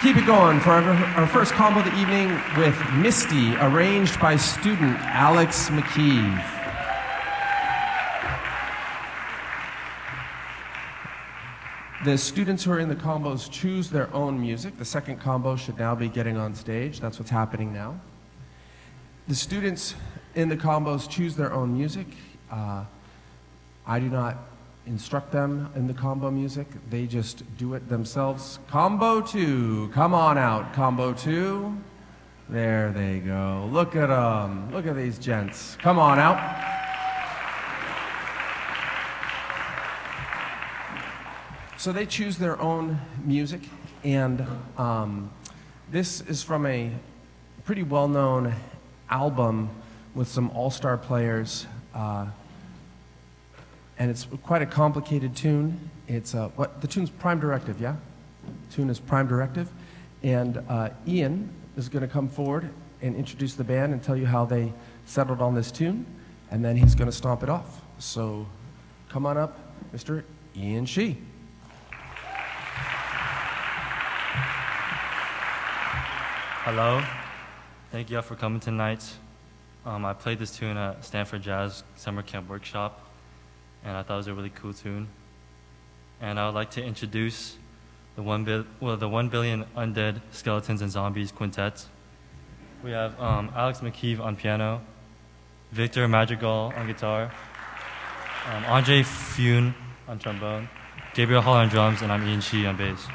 Keep it going for our first combo of the evening with Misty, arranged by student Alex McKeeve. The students who are in the combos choose their own music. The second combo should now be getting on stage. That's what's happening now. The students in the combos choose their own music. I do not instruct them in the combo music. They just do it themselves. Combo 2, come on out. Combo 2. There they go. Look at them. Look at these gents. Come on out. So they choose their own music, and this is from a pretty well-known album with some all-star players. And it's quite a complicated tune. It's the tune's Prime Directive, yeah? The tune is Prime Directive. And Ian is going to come forward and introduce the band and tell you how they settled on this tune. And then he's going to stomp it off. So come on up, Mr. Ian Shee. Hello. Thank you all for coming tonight. I played this tune at Stanford Jazz Summer Camp Workshop, and I thought it was a really cool tune. And I would like to introduce the 1 Billion Undead Skeletons and Zombies Quintet. We have Alex McKeeve on piano, Victor Madrigal on guitar, Andre Fune on trombone, Gabriel Hall on drums, and I'm Ian Shee on bass.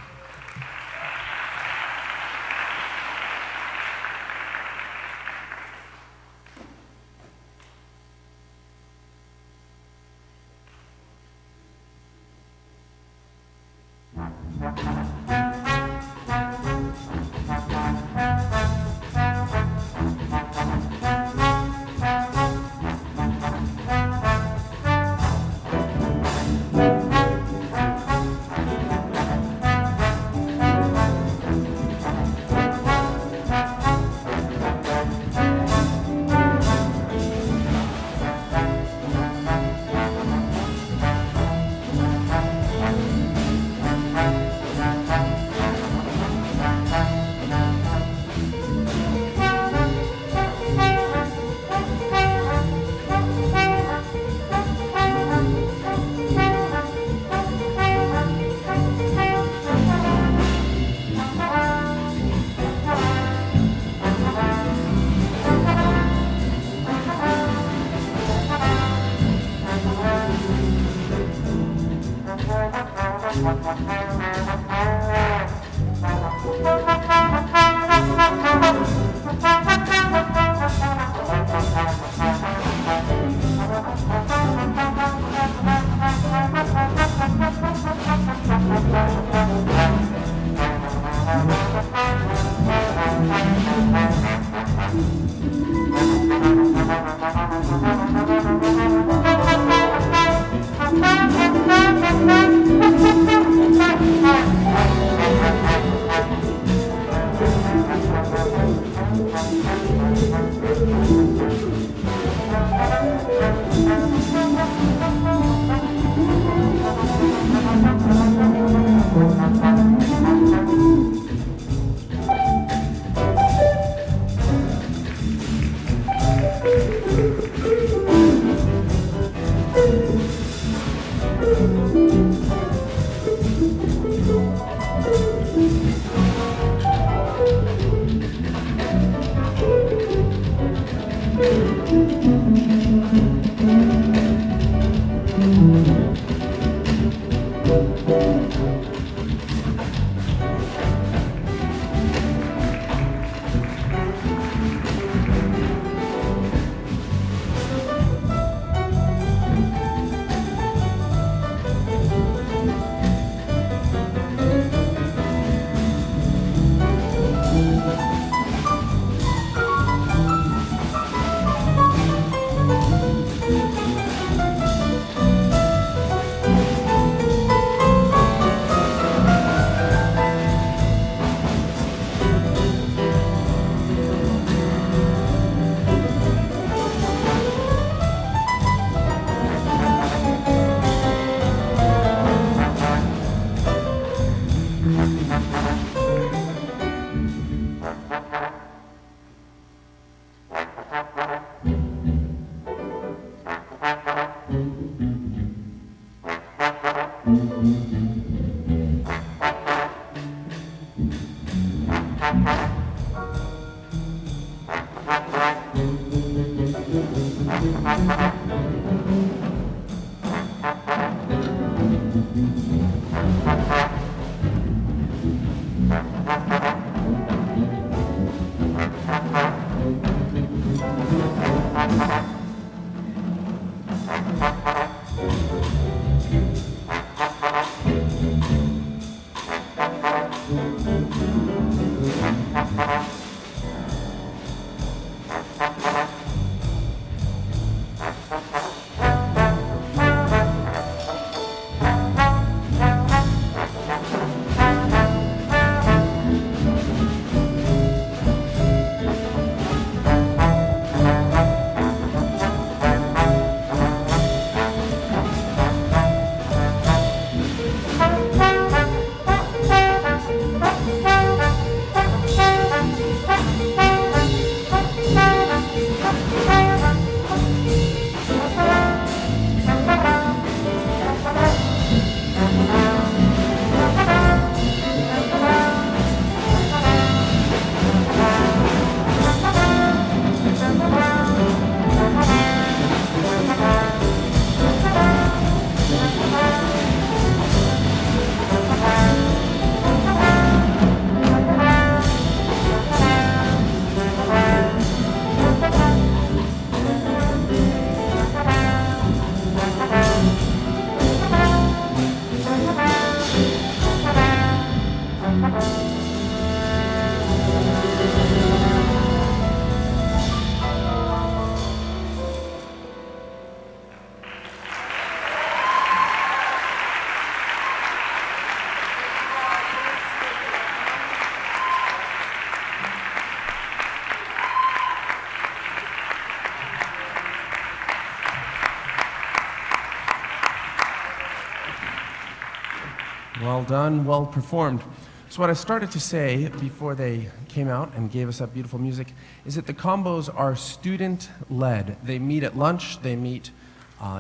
Well done, well performed. So what I started to say before they came out and gave us that beautiful music is that the combos are student-led. They meet at lunch, they meet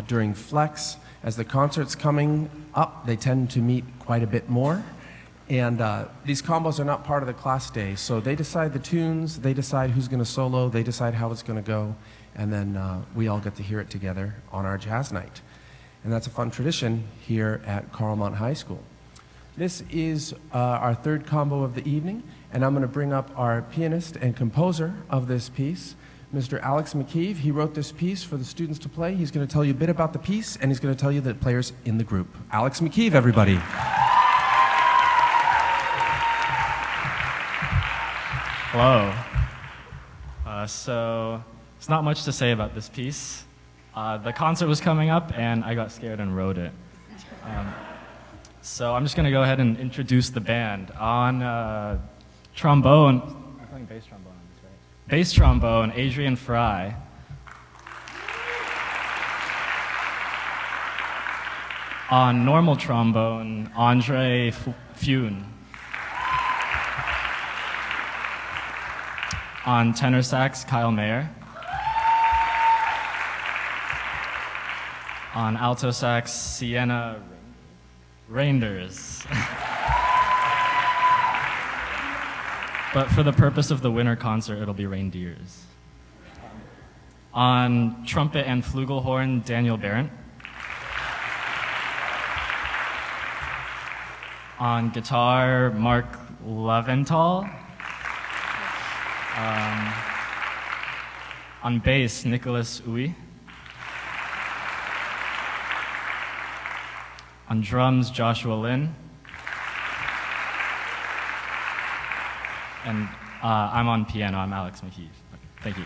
during flex. As the concert's coming up, they tend to meet quite a bit more. And these combos are not part of the class day, so they decide the tunes, they decide who's going to solo, they decide how it's going to go, and then we all get to hear it together on our jazz night. And that's a fun tradition here at Carlmont High School. This is our third combo of the evening, and I'm going to bring up our pianist and composer of this piece, Mr. Alex McKeeve. He wrote this piece for the students to play. He's going to tell you a bit about the piece, and he's going to tell you the players in the group. Alex McKeeve, everybody. Hello. So it's not much to say about this piece. The concert was coming up, and I got scared and wrote it. So I'm just going to go ahead and introduce the band. On trombone, I'm playing bass trombone on this, right? Bass trombone, Adrian Fry. On normal trombone, Andre Fune. On tenor sax, Kyle Mayer. On alto sax, Sienna Reinders. But for the purpose of the winter concert, it'll be reindeers. On trumpet and flugelhorn, Daniel Barrett. On guitar, Mark Leventhal. On bass, Nicholas Uy. On drums, Joshua Lin. And I'm on piano, I'm Alex McKeith. Okay, thank you.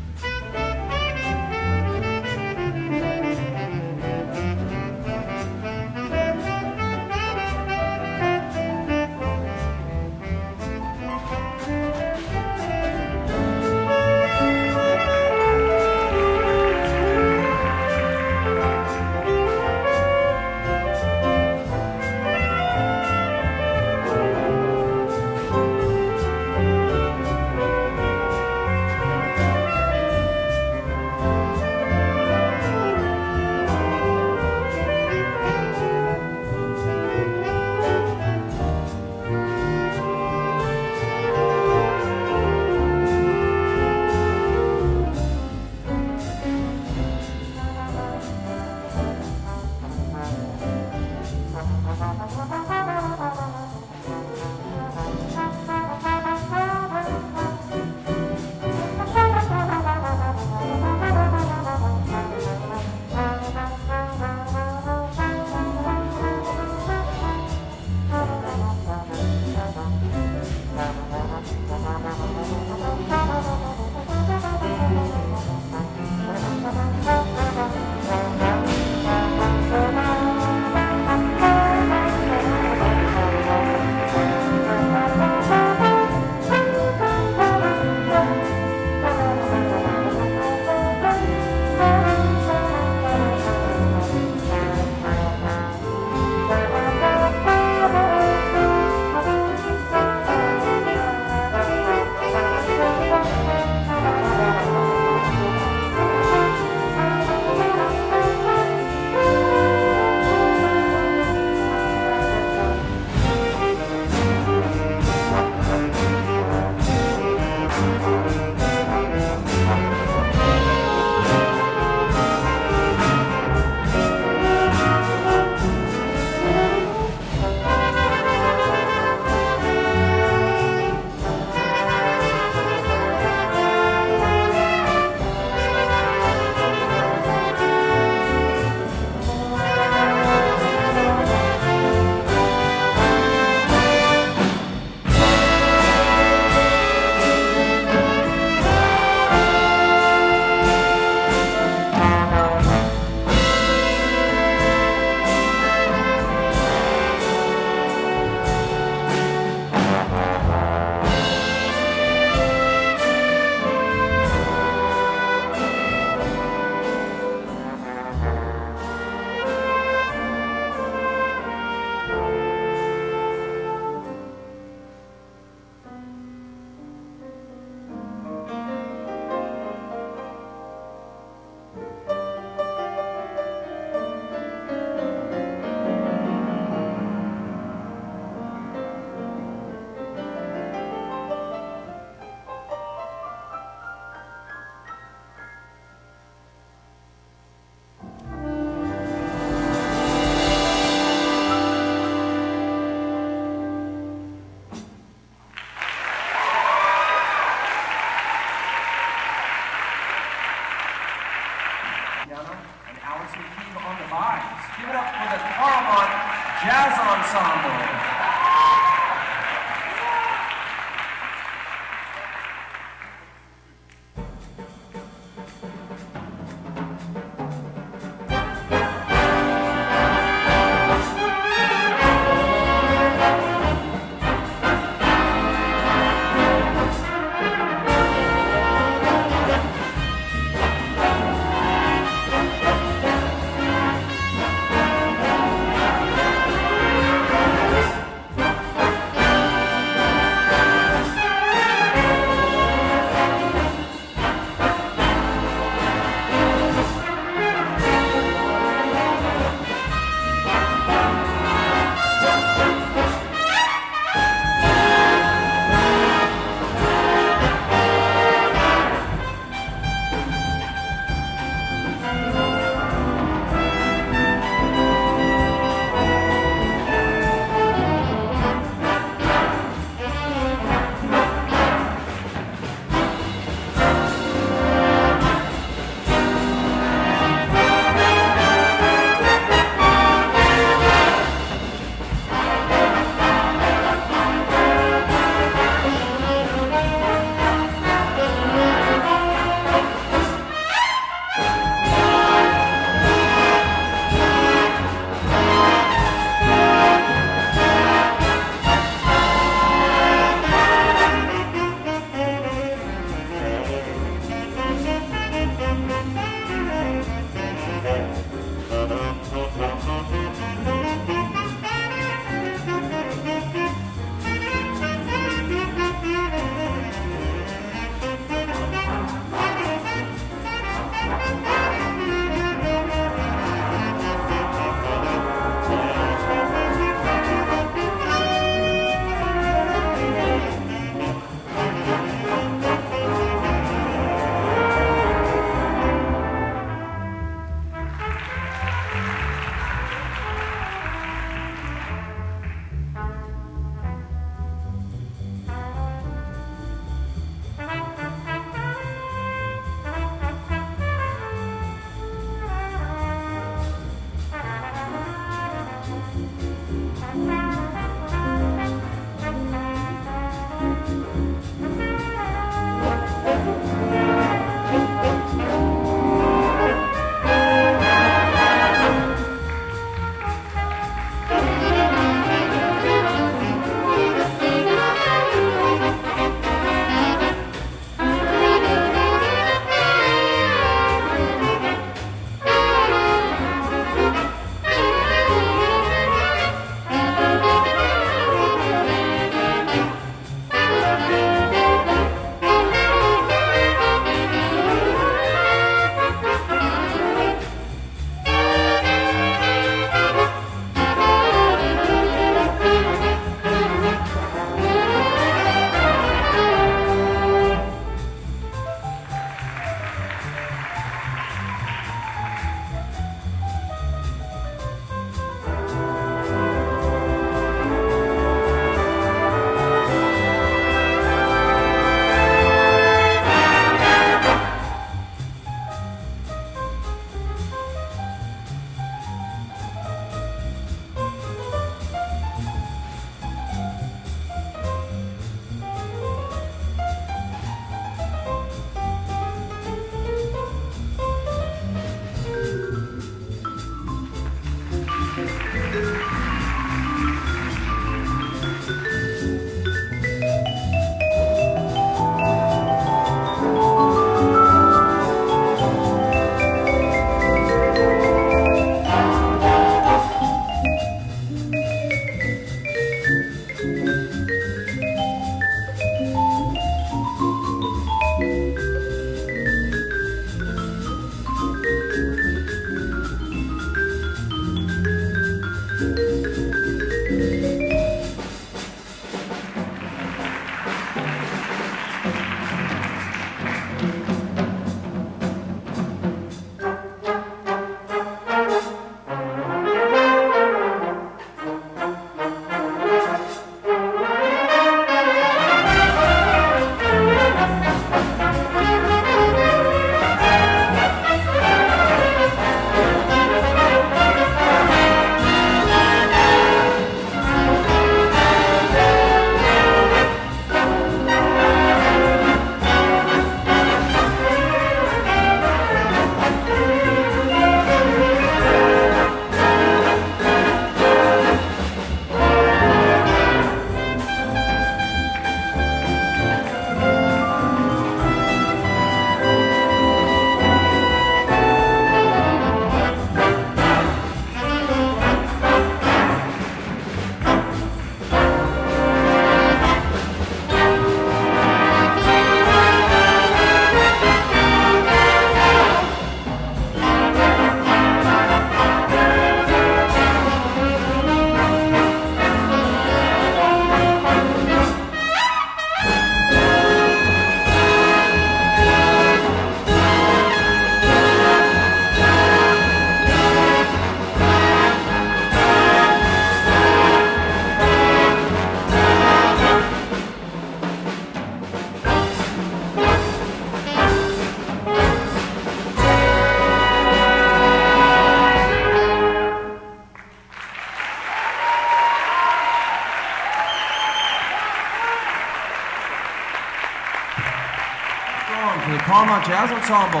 strong for the Carlmont Jazz Ensemble.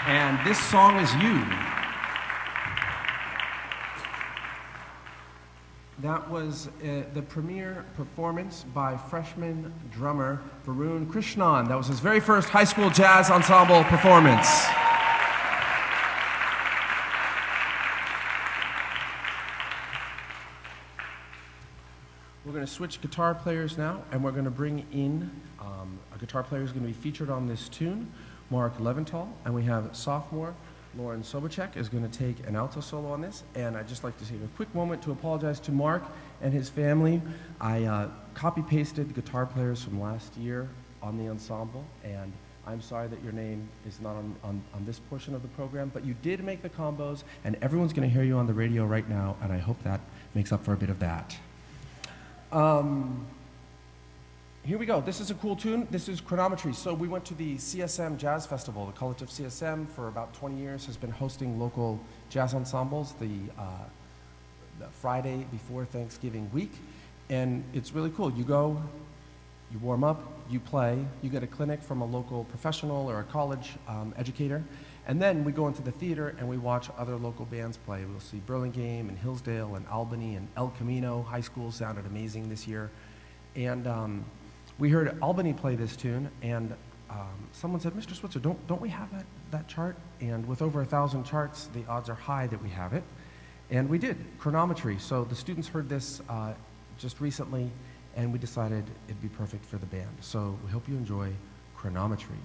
And this song is You. That was the premiere performance by freshman drummer Varun Krishnan. That was his very first high school jazz ensemble performance. We're going to switch guitar players now, and we're going to bring in a guitar player who's going to be featured on this tune, Mark Leventhal, and we have sophomore Lauren Sobachek is going to take an alto solo on this, and I'd just like to take a quick moment to apologize to Mark and his family. I copy-pasted the guitar players from last year on the ensemble, and I'm sorry that your name is not on this portion of the program, but you did make the combos, and everyone's going to hear you on the radio right now, and I hope that makes up for a bit of that. Here we go. This is a cool tune. This is Chronometry. So we went to the CSM Jazz Festival. The College of CSM for about 20 years has been hosting local jazz ensembles the Friday before Thanksgiving week. And it's really cool. You go, you warm up, you play, you get a clinic from a local professional or a college educator, and then we go into the theater and we watch other local bands play. We'll see Burlingame and Hillsdale and Albany and El Camino. High school sounded amazing this year. And we heard Albany play this tune, and someone said, Mr. Switzer, don't we have that chart? And with over 1,000 charts, the odds are high that we have it. And we did, Chronometry. So the students heard this just recently, and we decided it'd be perfect for the band. So we hope you enjoy Chronometry.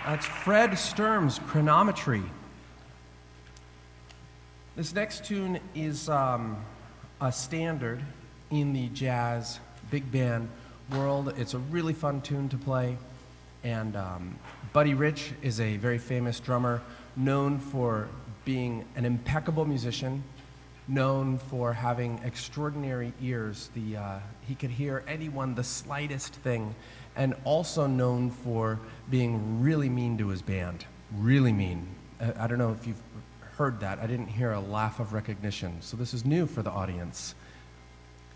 That's Fred Sturm's Chronometry. This next tune is a standard in the jazz big band world. It's a really fun tune to play. And Buddy Rich is a very famous drummer, known for being an impeccable musician, known for having extraordinary ears. He could hear anyone, the slightest thing, and also known for being really mean to his band. Really mean. I don't know if you've heard that. I didn't hear a laugh of recognition. So this is new for the audience.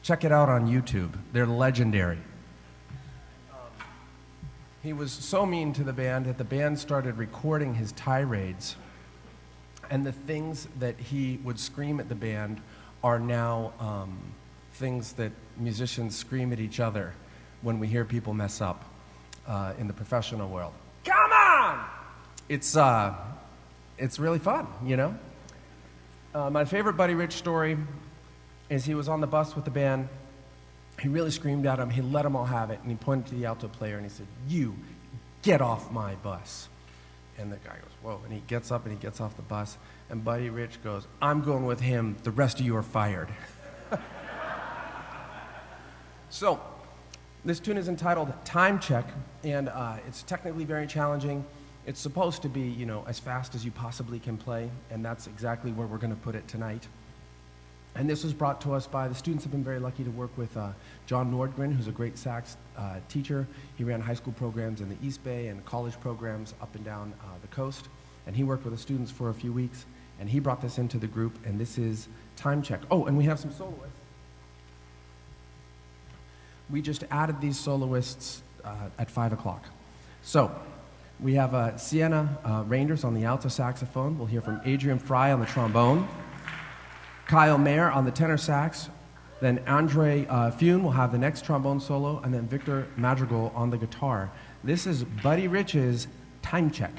Check it out on YouTube. They're legendary. He was so mean to the band that the band started recording his tirades. And the things that he would scream at the band are now things that musicians scream at each other when we hear people mess up in the professional world. Come on! It's really fun, you know? My favorite Buddy Rich story is he was on the bus with the band. He really screamed at him. He let them all have it, and he pointed to the alto player and he said, "You, get off my bus." And the guy goes, "Whoa," and he gets up and he gets off the bus, and Buddy Rich goes, "I'm going with him. The rest of you are fired." So, this tune is entitled Time Check, and it's technically very challenging. It's supposed to be, you know, as fast as you possibly can play, and that's exactly where we're going to put it tonight. And this was brought to us by, the students have been very lucky to work with John Nordgren, who's a great sax teacher. He ran high school programs in the East Bay and college programs up and down the coast. And he worked with the students for a few weeks, and he brought this into the group, and this is Time Check. Oh, and we have some soloists. We just added these soloists at 5 o'clock. So, we have Sienna Reinders on the alto saxophone. We'll hear from Adrian Fry on the trombone. Kyle Mayer on the tenor sax, then Andre Fune will have the next trombone solo, and then Victor Madrigal on the guitar. This is Buddy Rich's Time Check.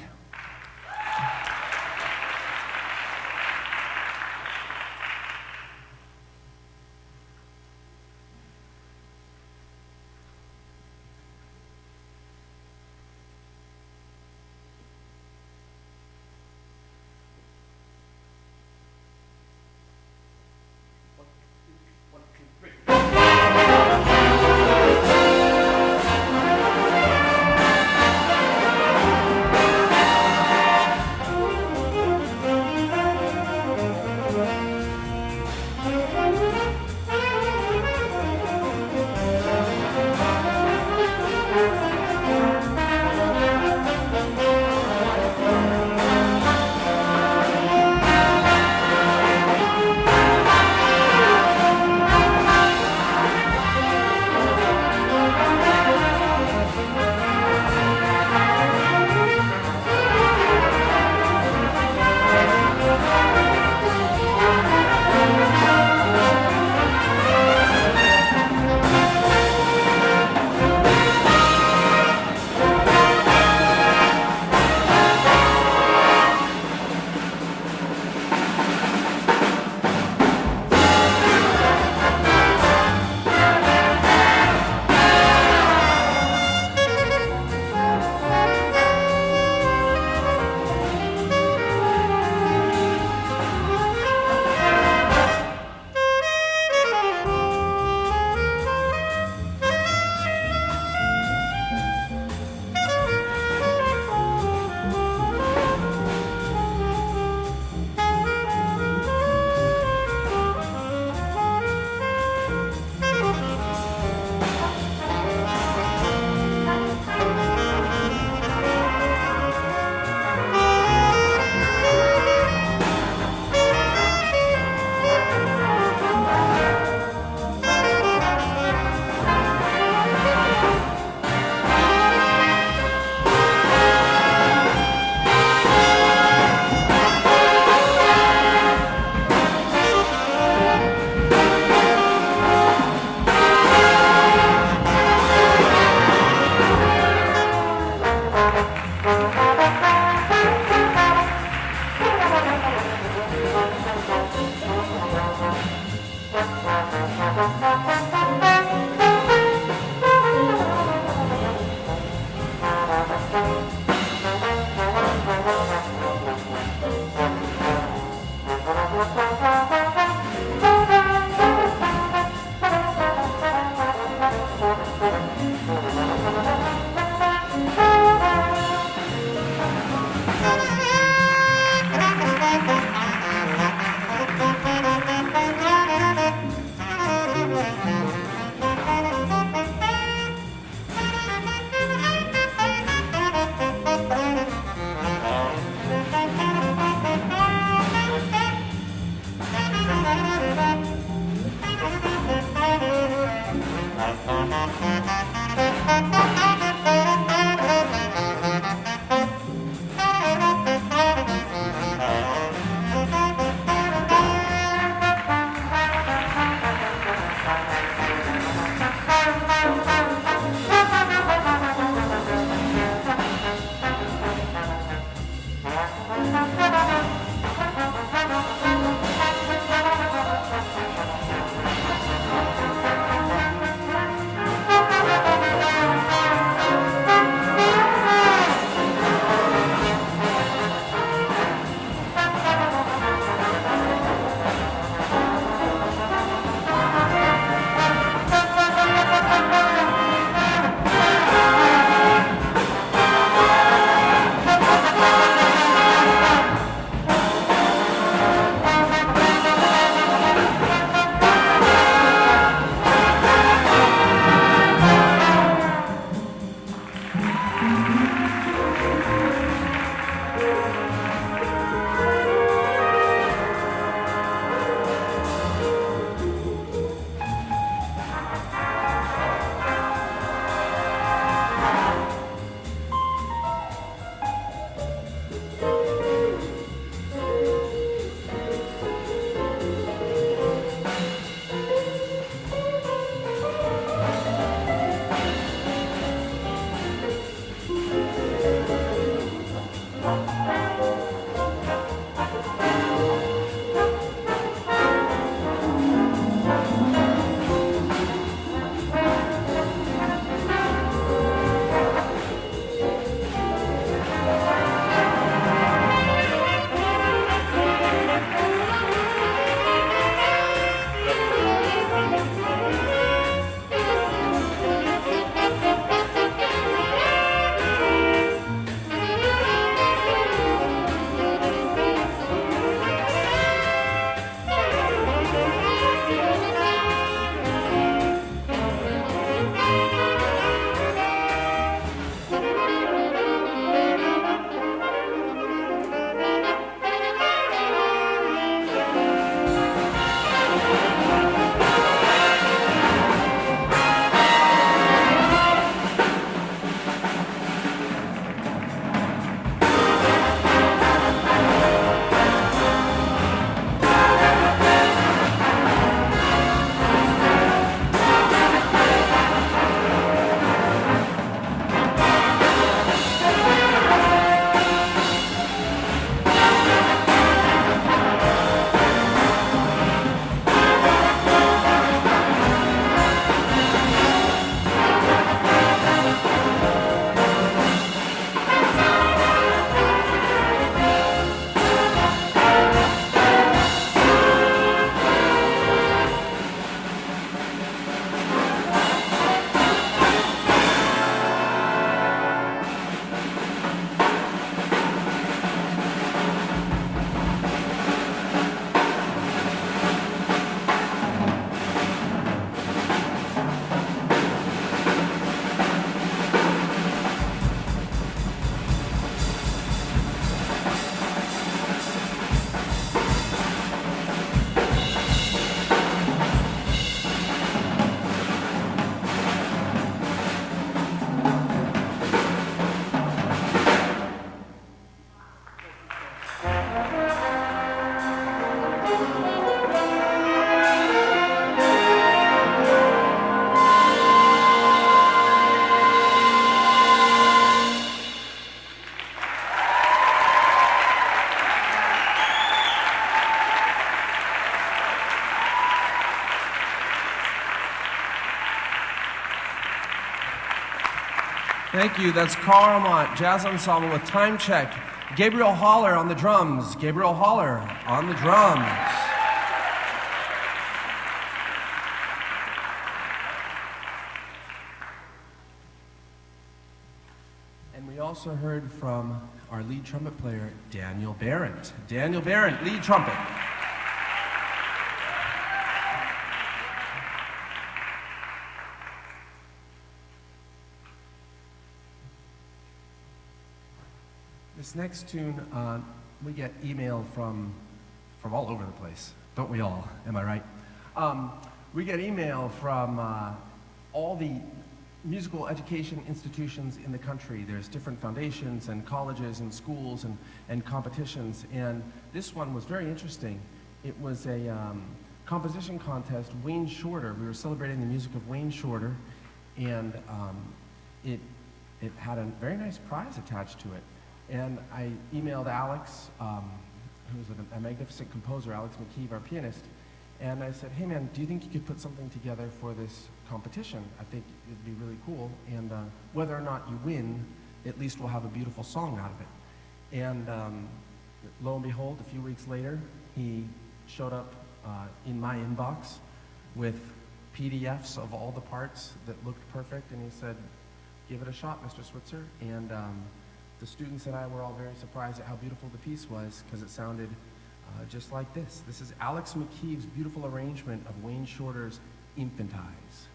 Thank you. That's Carlmont Jazz Ensemble with Time Check. Gabriel Haller on the drums. Gabriel Haller on the drums. And we also heard from our lead trumpet player, Daniel Barrett. Daniel Barrett, lead trumpet. This next tune, we get email from all over the place, don't we all? Am I right? We get email from all the musical education institutions in the country. There's different foundations and colleges and schools and competitions, and this one was very interesting. It was a composition contest, Wayne Shorter. We were celebrating the music of Wayne Shorter, and it had a very nice prize attached to it. And I emailed Alex, who's a magnificent composer, Alex McKeeve, our pianist, and I said, hey man, do you think you could put something together for this competition? I think it'd be really cool, and whether or not you win, at least we'll have a beautiful song out of it. And lo and behold, a few weeks later, he showed up in my inbox with PDFs of all the parts that looked perfect, and he said, give it a shot, Mr. Switzer. And the students and I were all very surprised at how beautiful the piece was, because it sounded just like this. This is Alex McKeeve's beautiful arrangement of Wayne Shorter's Infantize.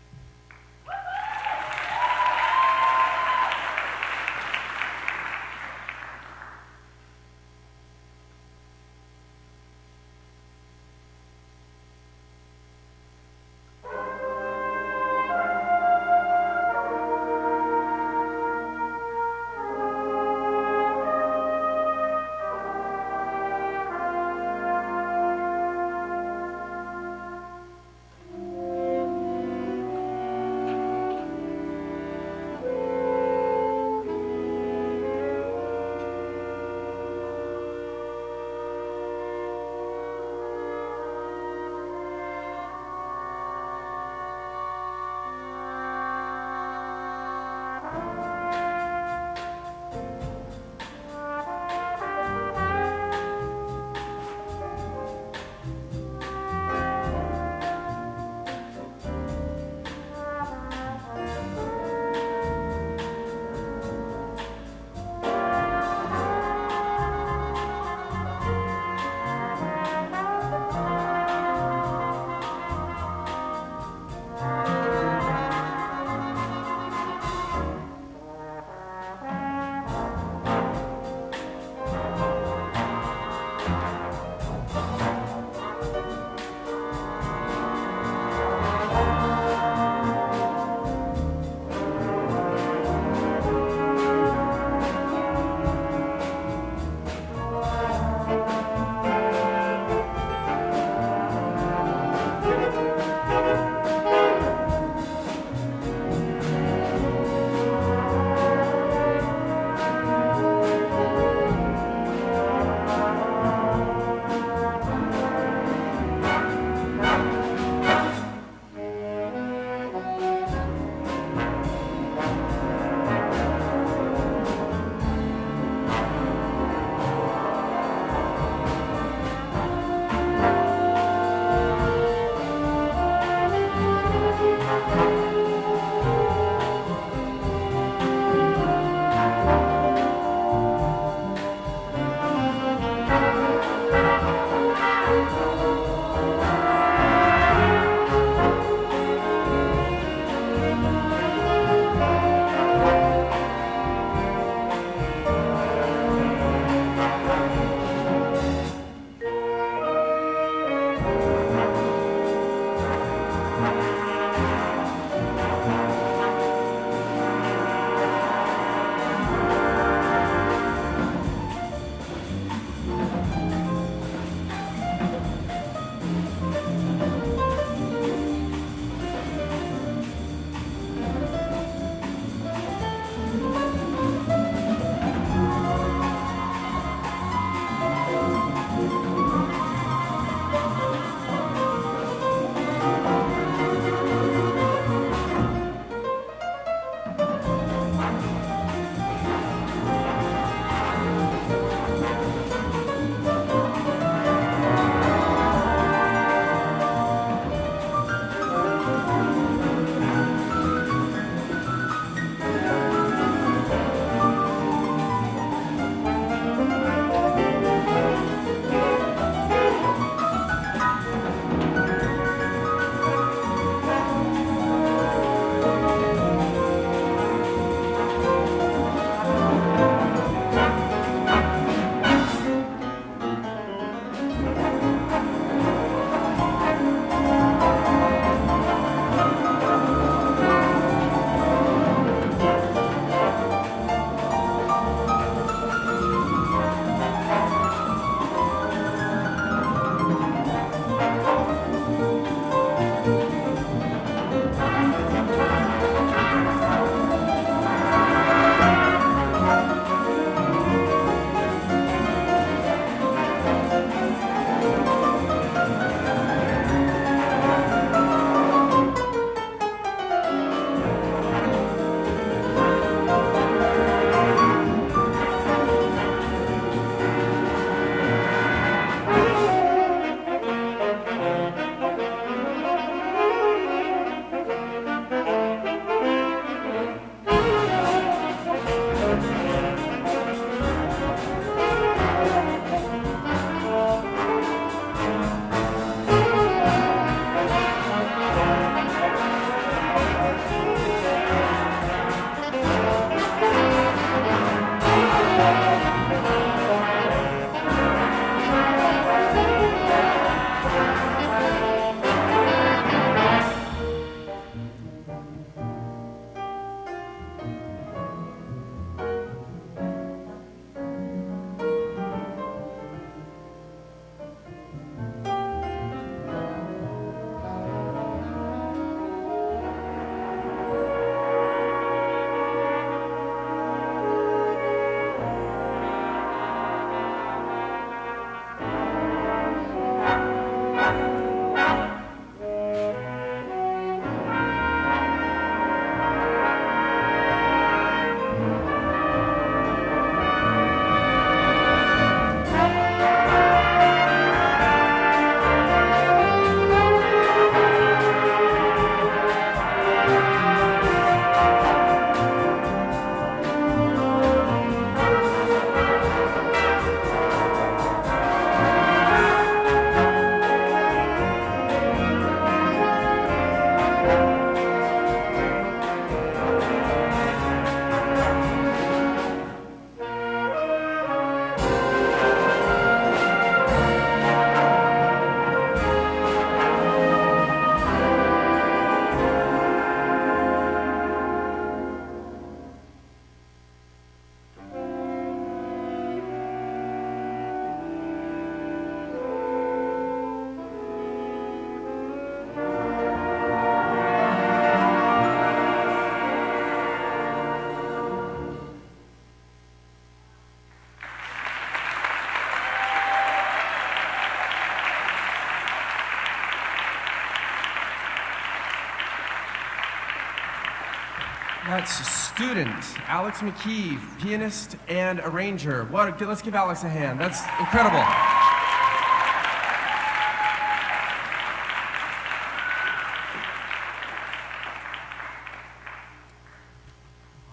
That's student Alex McKeeve, pianist and arranger. Let's give Alex a hand. That's incredible.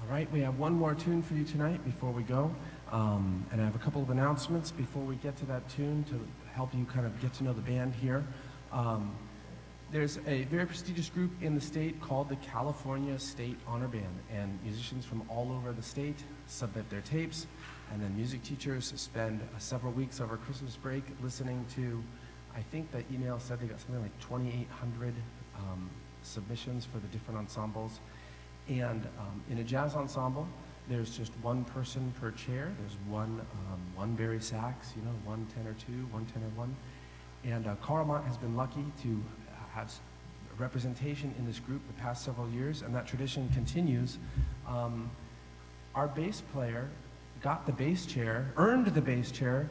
All right, we have one more tune for you tonight before we go. And I have a couple of announcements before we get to that tune to help you kind of get to know the band here. There's a very prestigious group in the state called the California State Honor Band, and musicians from all over the state submit their tapes, and then music teachers spend several weeks over Christmas break listening to, I think the email said they got something like 2,800 submissions for the different ensembles. And in a jazz ensemble, there's just one person per chair. There's one bari sax, one tenor two, one tenor one. And Carlmont has been lucky to have representation in this group the past several years, and that tradition continues. Our bass player got the bass chair, earned the bass chair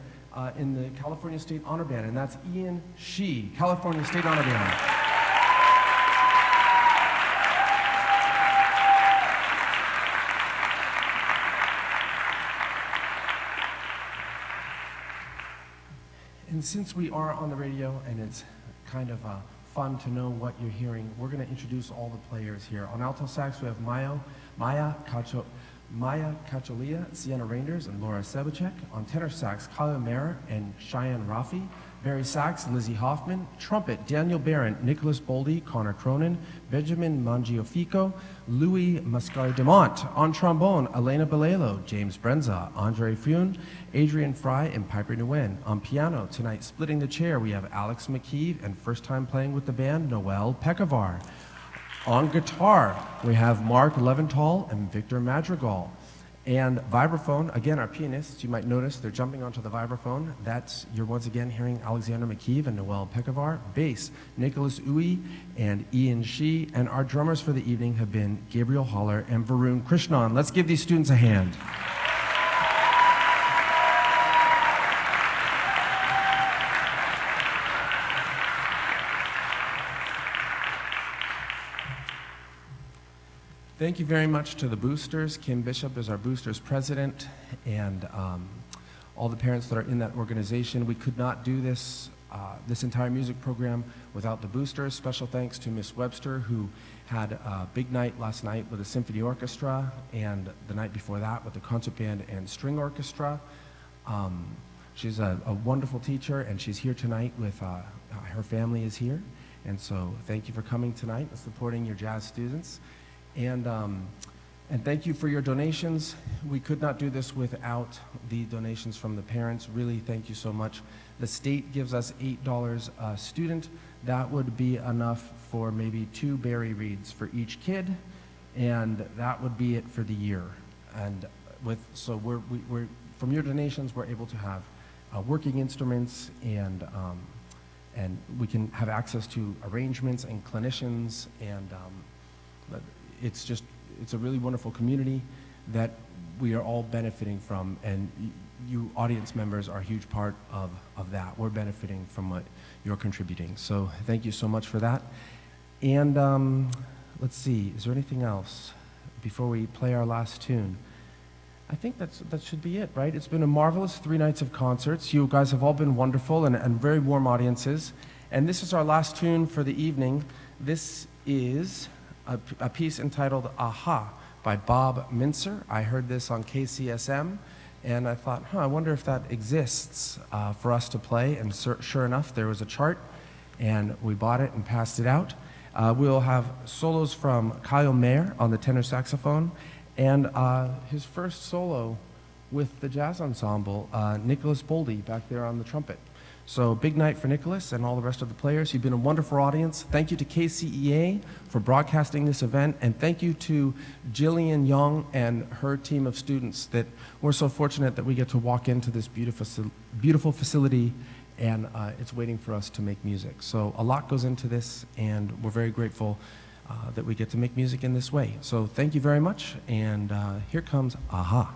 in the California State Honor Band, and that's Ian Shee, California State Honor Band. And since we are on the radio and it's kind of fun to know what you're hearing, we're going to introduce all the players here. On alto sax, we have Maya Cacholia, Sienna Reinders, and Laura Sebacek. On tenor sax, Kyle Mayer and Cheyenne Rafi. Bari sax, Lizzie Hoffman. Trumpet, Daniel Barron, Nicholas Boldy, Connor Cronin, Benjamin Mangiofico, Louis Mascari-Demont. On trombone, Elena Belelo, James Brenza, Andre Fune, Adrian Fry, and Piper Nguyen. On piano, tonight splitting the chair, we have Alex McKeeve, and first time playing with the band, Noel Pekovar. On guitar, we have Mark Leventhal and Victor Madrigal. And vibraphone, again, our pianists, you might notice they're jumping onto the vibraphone. You're once again hearing Alexander McKeeve and Noel Pekovar. Bass, Nicholas Uwe and Ian Shee. And our drummers for the evening have been Gabriel Haller and Varun Krishnan. Let's give these students a hand. Thank you very much to the boosters. Kim Bishop is our boosters president, and all the parents that are in that organization. We could not do this entire music program without the boosters. Special thanks to Miss Webster, who had a big night last night with the symphony orchestra, and the night before that with the concert band and string orchestra. She's a wonderful teacher, and she's here tonight with her family is here. And so thank you for coming tonight and supporting your jazz students. And thank you for your donations. We could not do this without the donations from the parents. Really, thank you so much. The state gives us $8 a student. That would be enough for maybe 2 bari reads for each kid, and that would be it for the year. And so from your donations, we're able to have working instruments, and we can have access to arrangements and clinicians, and it's a really wonderful community that we are all benefiting from, and you audience members are a huge part of that. We're benefiting from what you're contributing. So thank you so much for that. And let's see, is there anything else before we play our last tune? I think that should be it, right? It's been a marvelous 3 nights of concerts. You guys have all been wonderful and very warm audiences. And this is our last tune for the evening. This is a piece entitled Aha by Bob Mincer. I heard this on KCSM, and I thought, I wonder if that exists for us to play. And sure enough, there was a chart, and we bought it and passed it out. We'll have solos from Kyle Mayer on the tenor saxophone, and his first solo with the jazz ensemble, Nicholas Boldy back there on the trumpet. So big night for Nicholas and all the rest of the players. You've been a wonderful audience. Thank you to KCEA for broadcasting this event, and thank you to Jillian Young and her team of students that we're so fortunate that we get to walk into this beautiful facility, and it's waiting for us to make music. So a lot goes into this, and we're very grateful that we get to make music in this way. So thank you very much, and here comes Aha.